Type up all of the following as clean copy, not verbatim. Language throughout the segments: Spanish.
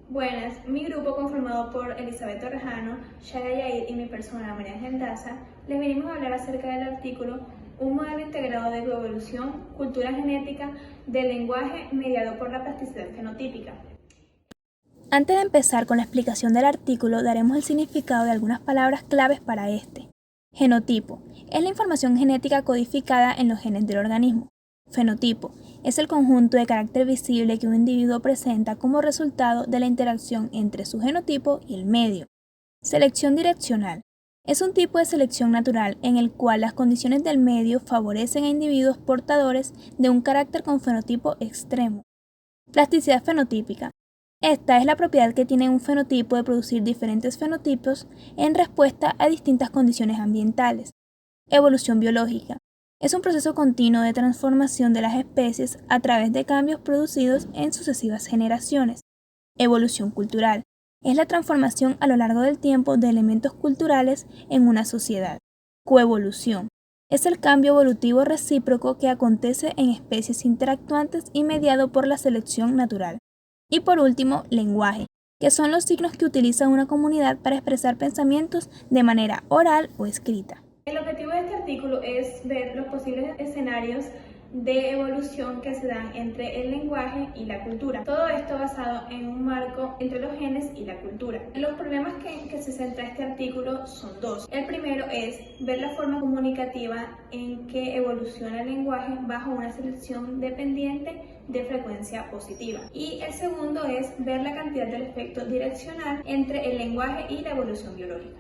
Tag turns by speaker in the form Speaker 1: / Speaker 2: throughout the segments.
Speaker 1: Buenas, mi grupo conformado por Elizabeth Torrejano, Shaya Yair y mi persona María Ángel Daza, les venimos a hablar acerca del artículo Un modelo integrado de coevolución, cultura genética del lenguaje mediado por la plasticidad fenotípica.
Speaker 2: Antes de empezar con la explicación del artículo, daremos el significado de algunas palabras claves para este. Genotipo es la información genética codificada en los genes del organismo. Fenotipo es el conjunto de carácter visible que un individuo presenta como resultado de la interacción entre su genotipo y el medio. Selección direccional es un tipo de selección natural en el cual las condiciones del medio favorecen a individuos portadores de un carácter con fenotipo extremo. Plasticidad fenotípica. Esta es la propiedad que tiene un fenotipo de producir diferentes fenotipos en respuesta a distintas condiciones ambientales. Evolución biológica. Es un proceso continuo de transformación de las especies a través de cambios producidos en sucesivas generaciones. Evolución cultural. Es la transformación a lo largo del tiempo de elementos culturales en una sociedad. Coevolución. Es el cambio evolutivo recíproco que acontece en especies interactuantes y mediado por la selección natural. Y por último, lenguaje, que son los signos que utiliza una comunidad para expresar pensamientos de manera oral o escrita.
Speaker 1: El objetivo de este artículo es ver los posibles escenarios de evolución que se dan entre el lenguaje y la cultura. Todo esto basado en un marco entre los genes y la cultura. Los problemas que se centra este artículo son dos. El primero es ver la forma comunicativa en que evoluciona el lenguaje bajo una selección dependiente de frecuencia positiva. Y el segundo es ver la cantidad del efecto direccional entre el lenguaje y la evolución biológica.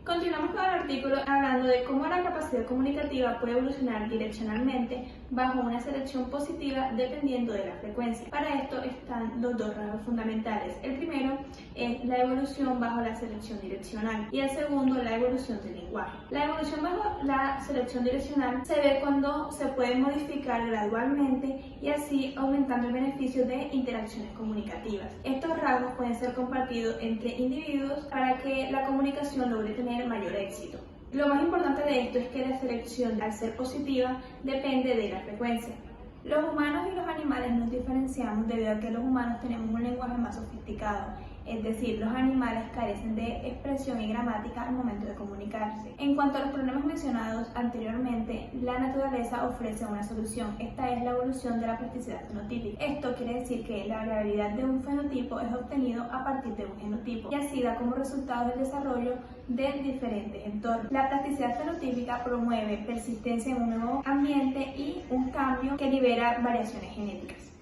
Speaker 1: Continuamos con el artículo hablando de cómo la capacidad comunicativa puede evolucionar direccionalmente bajo una selección positiva dependiendo de la frecuencia. Para esto están los dos rasgos fundamentales. El primero es la evolución bajo la selección direccional y el segundo la evolución del lenguaje. La evolución bajo la selección direccional se ve cuando se puede modificar gradualmente y así aumentando el beneficio de interacciones comunicativas. Estos rasgos pueden ser compartidos entre individuos para que la comunicación logre tener mayor éxito. Lo más importante de esto es que la selección, al ser positiva, depende de la frecuencia. Los humanos y los animales nos diferenciamos debido a que los humanos tenemos un lenguaje más sofisticado, es decir, los animales carecen de expresión y gramática al momento de comunicarse. En cuanto a los problemas mencionados anteriormente, la naturaleza ofrece una solución. Esta es la evolución de la plasticidad fenotípica. Esto quiere decir que la variabilidad de un fenotipo es obtenido a partir de un genotipo y así da como resultado el desarrollo de diferentes entornos. La plasticidad fenotípica promueve persistencia en un nuevo ambiente y un cambio que libera variaciones genéticas.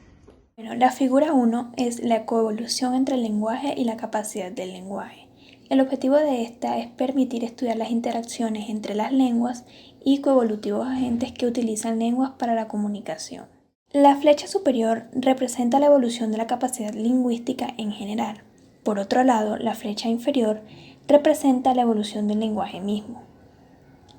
Speaker 2: Bueno, la figura 1 es la coevolución entre el lenguaje y la capacidad del lenguaje. El objetivo de esta es permitir estudiar las interacciones entre las lenguas y coevolutivos agentes que utilizan lenguas para la comunicación. La flecha superior representa la evolución de la capacidad lingüística en general. Por otro lado, la flecha inferior representa la evolución del lenguaje mismo.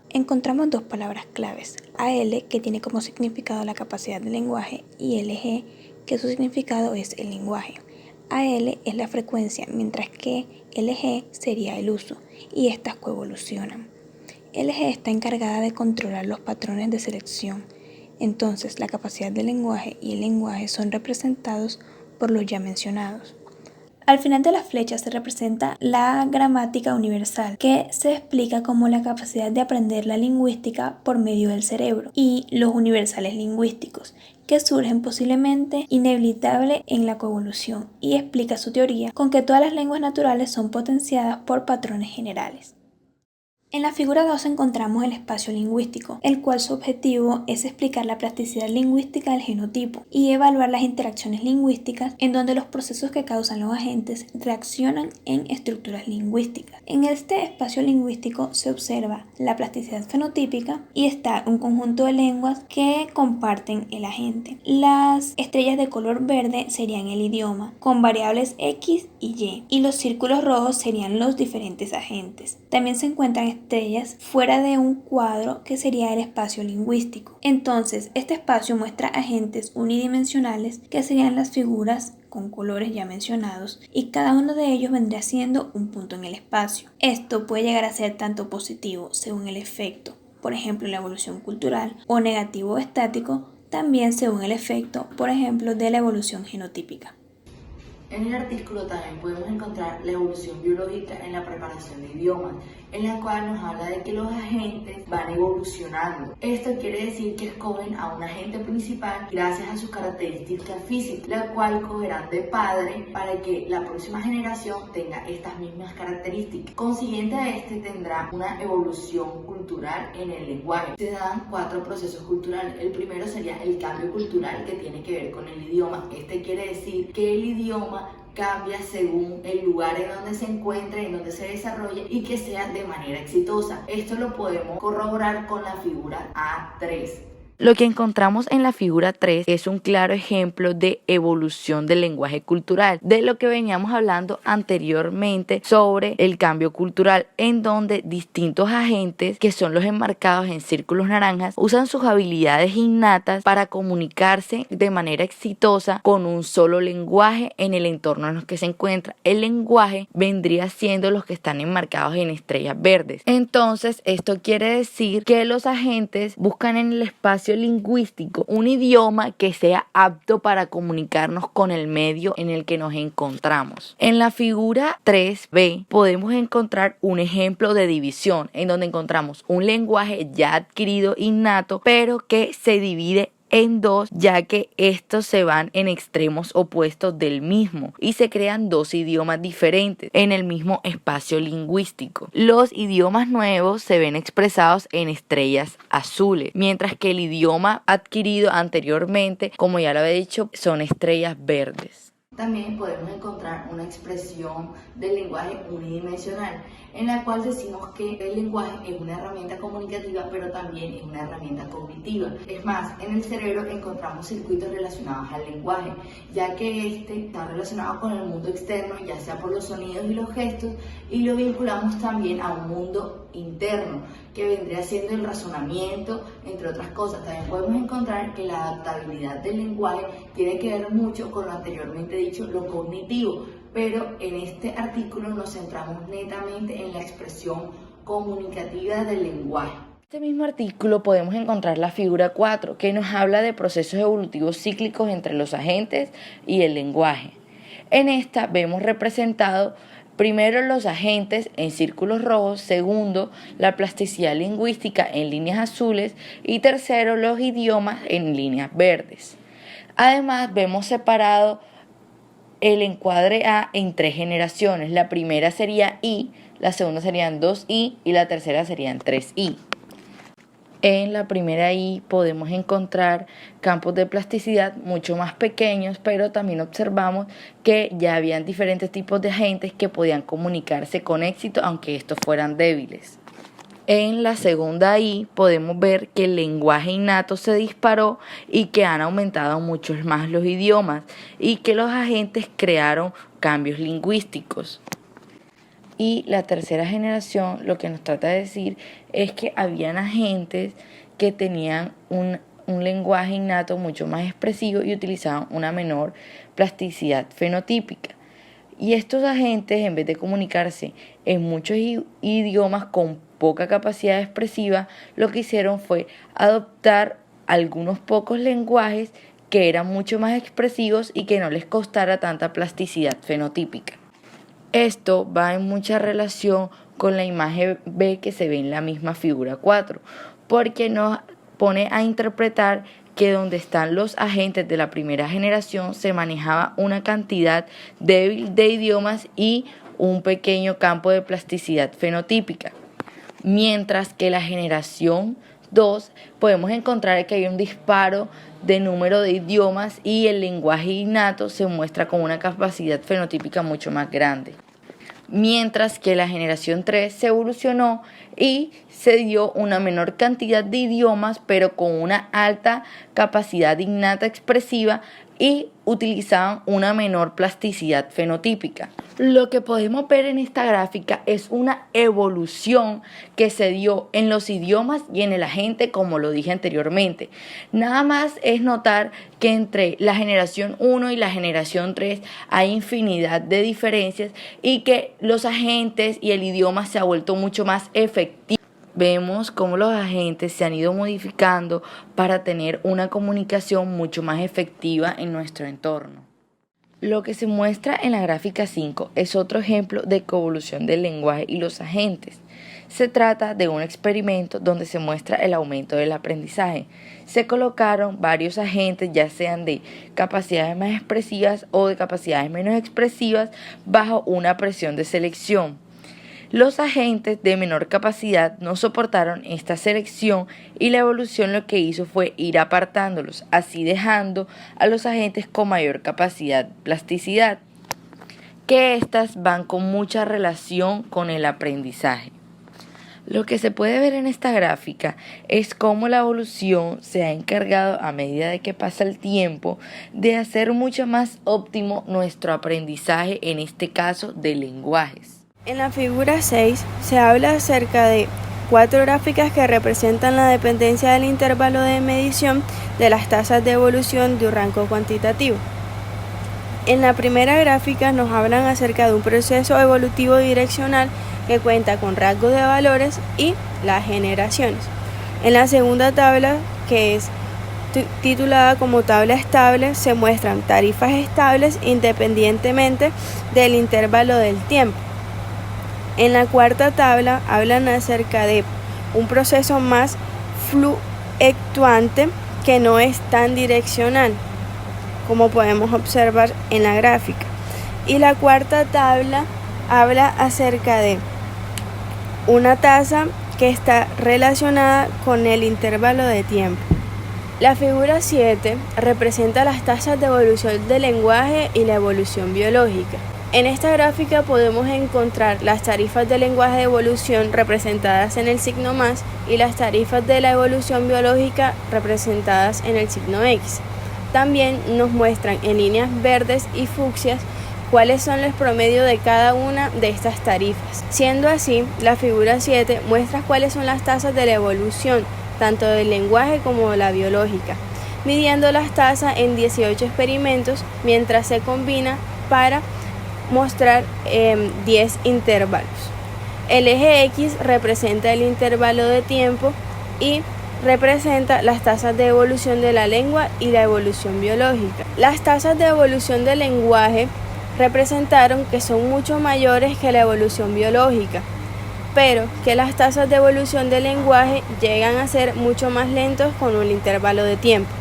Speaker 2: Encontramos dos palabras claves, AL, que tiene como significado la capacidad del lenguaje, y LG, que su significado es el lenguaje. AL es la frecuencia, mientras que LG sería el uso, y estas coevolucionan. LG está encargada de controlar los patrones de selección. Entonces, la capacidad del lenguaje y el lenguaje son representados por los ya mencionados. Al final de la flecha se representa la gramática universal, que se explica como la capacidad de aprender la lingüística por medio del cerebro, y los universales lingüísticos, que surgen posiblemente inevitable en la coevolución, y explica su teoría con que todas las lenguas naturales son potenciadas por patrones generales. En la figura 2 encontramos el espacio lingüístico, el cual su objetivo es explicar la plasticidad lingüística del genotipo y evaluar las interacciones lingüísticas en donde los procesos que causan los agentes reaccionan en estructuras lingüísticas. En este espacio lingüístico se observa la plasticidad fenotípica y está un conjunto de lenguas que comparten el agente. Las estrellas de color verde serían el idioma, con variables X y los círculos rojos serían los diferentes agentes. También se encuentran estrellas fuera de un cuadro que sería el espacio lingüístico. Entonces, este espacio muestra agentes unidimensionales que serían las figuras con colores ya mencionados y cada uno de ellos vendría siendo un punto en el espacio. Esto puede llegar a ser tanto positivo según el efecto, por ejemplo la evolución cultural, o negativo o estático, también según el efecto, por ejemplo, de la evolución genotípica.
Speaker 3: En el artículo también podemos encontrar la evolución biológica en la preparación de idiomas, en la cual nos habla de que los agentes van evolucionando. Esto quiere decir que escogen a un agente principal gracias a sus características físicas, la cual cogerán de padre para que la próxima generación tenga estas mismas características. Consiguiente a este tendrá una evolución cultural en el lenguaje. Se dan 4 procesos culturales. El primero sería el cambio cultural, que tiene que ver con el idioma. Este quiere decir que el idioma cambia según el lugar en donde se encuentra, en donde se desarrolla y que sea de manera exitosa. Esto lo podemos corroborar con la figura A3.
Speaker 4: Lo que encontramos en la figura 3 es un claro ejemplo de evolución del lenguaje cultural, de lo que veníamos hablando anteriormente sobre el cambio cultural, en donde distintos agentes, que son los enmarcados en círculos naranjas, usan sus habilidades innatas para comunicarse de manera exitosa con un solo lenguaje en el entorno en el que se encuentra. El lenguaje vendría siendo los que están enmarcados en estrellas verdes. Entonces, esto quiere decir que los agentes buscan en el espacio lingüístico un idioma que sea apto para comunicarnos con el medio en el que nos encontramos. En la figura 3b podemos encontrar un ejemplo de división, en donde encontramos un lenguaje ya adquirido innato, pero que se divide en 2, ya que estos se van en extremos opuestos del mismo y se crean 2 idiomas diferentes en el mismo espacio lingüístico. Los idiomas nuevos se ven expresados en estrellas azules, mientras que el idioma adquirido anteriormente, como ya lo había dicho, son estrellas verdes.
Speaker 3: También podemos encontrar una expresión del lenguaje unidimensional, en la cual decimos que el lenguaje es una herramienta comunicativa, pero también es una herramienta cognitiva. Es más, en el cerebro encontramos circuitos relacionados al lenguaje, ya que este está relacionado con el mundo externo, ya sea por los sonidos y los gestos, y lo vinculamos también a un mundo interno, que vendría siendo el razonamiento, entre otras cosas. También podemos encontrar que la adaptabilidad del lenguaje tiene que ver mucho con lo anteriormente dicho, lo cognitivo, pero en este artículo nos centramos netamente en la expresión comunicativa del lenguaje.
Speaker 4: En este mismo artículo podemos encontrar la figura 4, que nos habla de procesos evolutivos cíclicos entre los agentes y el lenguaje. En esta vemos representado primero los agentes en círculos rojos, segundo la plasticidad lingüística en líneas azules y tercero los idiomas en líneas verdes. Además vemos separado el encuadre A en 3 generaciones. La primera sería I, la segunda serían 2I y la tercera serían 3I. En la primera I podemos encontrar campos de plasticidad mucho más pequeños, pero también observamos que ya habían diferentes tipos de agentes que podían comunicarse con éxito, aunque estos fueran débiles. En la segunda I podemos ver que el lenguaje innato se disparó y que han aumentado mucho más los idiomas y que los agentes crearon cambios lingüísticos. Y la tercera generación lo que nos trata de decir es que habían agentes que tenían un lenguaje innato mucho más expresivo y utilizaban una menor plasticidad fenotípica. Y estos agentes, en vez de comunicarse en muchos idiomas con poca capacidad expresiva, lo que hicieron fue adoptar algunos pocos lenguajes que eran mucho más expresivos y que no les costara tanta plasticidad fenotípica. Esto va en mucha relación con la imagen B que se ve en la misma figura 4, porque nos pone a interpretar que donde están los agentes de la primera generación se manejaba una cantidad débil de idiomas y un pequeño campo de plasticidad fenotípica, mientras que la generación 2 podemos encontrar que hay un disparo de número de idiomas y el lenguaje innato se muestra con una capacidad fenotípica mucho más grande. Mientras que la generación 3 se evolucionó y se dio una menor cantidad de idiomas, pero con una alta capacidad innata expresiva y utilizaban una menor plasticidad fenotípica. Lo que podemos ver en esta gráfica es una evolución que se dio en los idiomas y en el agente, como lo dije anteriormente. Nada más es notar que entre la generación 1 y la generación 3 hay infinidad de diferencias y que los agentes y el idioma se ha vuelto mucho más efectivo. Vemos cómo los agentes se han ido modificando para tener una comunicación mucho más efectiva en nuestro entorno. Lo que se muestra en la gráfica 5 es otro ejemplo de coevolución del lenguaje y los agentes. Se trata de un experimento donde se muestra el aumento del aprendizaje. Se colocaron varios agentes, ya sean de capacidades más expresivas o de capacidades menos expresivas, bajo una presión de selección. Los agentes de menor capacidad no soportaron esta selección y la evolución lo que hizo fue ir apartándolos, así dejando a los agentes con mayor capacidad, plasticidad, que éstas van con mucha relación con el aprendizaje. Lo que se puede ver en esta gráfica es cómo la evolución se ha encargado a medida de que pasa el tiempo de hacer mucho más óptimo nuestro aprendizaje, en este caso de lenguajes.
Speaker 5: En la figura 6 se habla acerca de 4 gráficas que representan la dependencia del intervalo de medición de las tasas de evolución de un rango cuantitativo. En la primera gráfica nos hablan acerca de un proceso evolutivo direccional que cuenta con rasgos de valores y las generaciones. En la segunda tabla, que es titulada como tabla estable, se muestran tarifas estables independientemente del intervalo del tiempo. En la cuarta tabla hablan acerca de un proceso más fluctuante que no es tan direccional, como podemos observar en la gráfica. Y la cuarta tabla habla acerca de una tasa que está relacionada con el intervalo de tiempo. La figura 7 representa las tasas de evolución del lenguaje y la evolución biológica. En esta gráfica podemos encontrar las tarifas del lenguaje de evolución representadas en el signo más y las tarifas de la evolución biológica representadas en el signo X. También nos muestran en líneas verdes y fucsias cuáles son los promedios de cada una de estas tarifas. Siendo así, la figura 7 muestra cuáles son las tasas de la evolución, tanto del lenguaje como de la biológica, midiendo las tasas en 18 experimentos mientras se combina para mostrar 10 intervalos. El eje X representa el intervalo de tiempo y representa las tasas de evolución de la lengua y la evolución biológica. Las tasas de evolución del lenguaje representaron que son mucho mayores que la evolución biológica, pero que las tasas de evolución del lenguaje llegan a ser mucho más lentos con un intervalo de tiempo,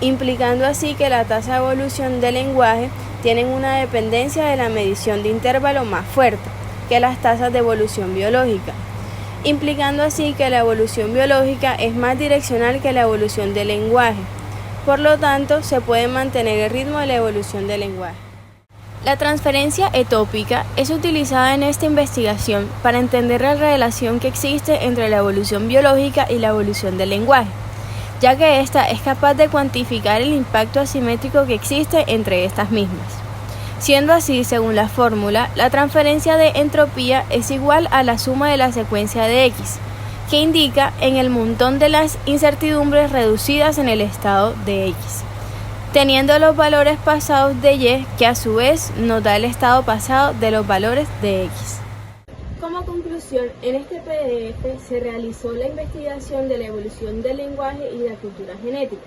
Speaker 5: implicando así que la tasa de evolución del lenguaje tienen una dependencia de la medición de intervalo más fuerte que las tasas de evolución biológica, implicando así que la evolución biológica es más direccional que la evolución del lenguaje. Por lo tanto, se puede mantener el ritmo de la evolución del lenguaje. La transferencia etópica es utilizada en esta investigación para entender la relación que existe entre la evolución biológica y la evolución del lenguaje, ya que ésta es capaz de cuantificar el impacto asimétrico que existe entre estas mismas. Siendo así, según la fórmula, la transferencia de entropía es igual a la suma de la secuencia de X, que indica en el montón de las incertidumbres reducidas en el estado de X, teniendo los valores pasados de Y, que a su vez nos da el estado pasado de los valores de X.
Speaker 1: Como conclusión, en este PDF se realizó la investigación de la evolución del lenguaje y de la cultura genética.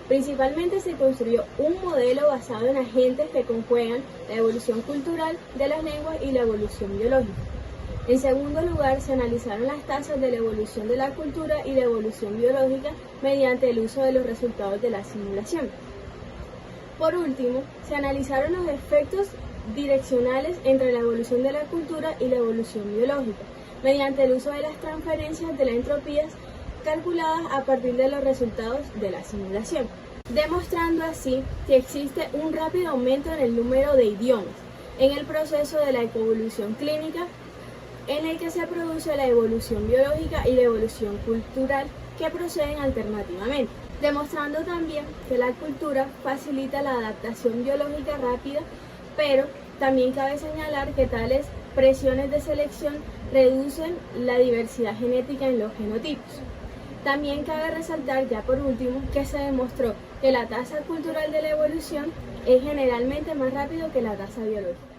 Speaker 1: Principalmente se construyó un modelo basado en agentes que conjuegan la evolución cultural de las lenguas y la evolución biológica. En segundo lugar, se analizaron las tasas de la evolución de la cultura y la evolución biológica mediante el uso de los resultados de la simulación. Por último, se analizaron los efectos direccionales entre la evolución de la cultura y la evolución biológica, mediante el uso de las transferencias de las entropías calculadas a partir de los resultados de la simulación, demostrando así que existe un rápido aumento en el número de idiomas en el proceso de la ecoevolución clínica, en el que se produce la evolución biológica y la evolución cultural que proceden alternativamente, demostrando también que la cultura facilita la adaptación biológica rápida, pero también cabe señalar que tales presiones de selección reducen la diversidad genética en los genotipos. También cabe resaltar, ya por último, que se demostró que la tasa cultural de la evolución es generalmente más rápido que la tasa biológica.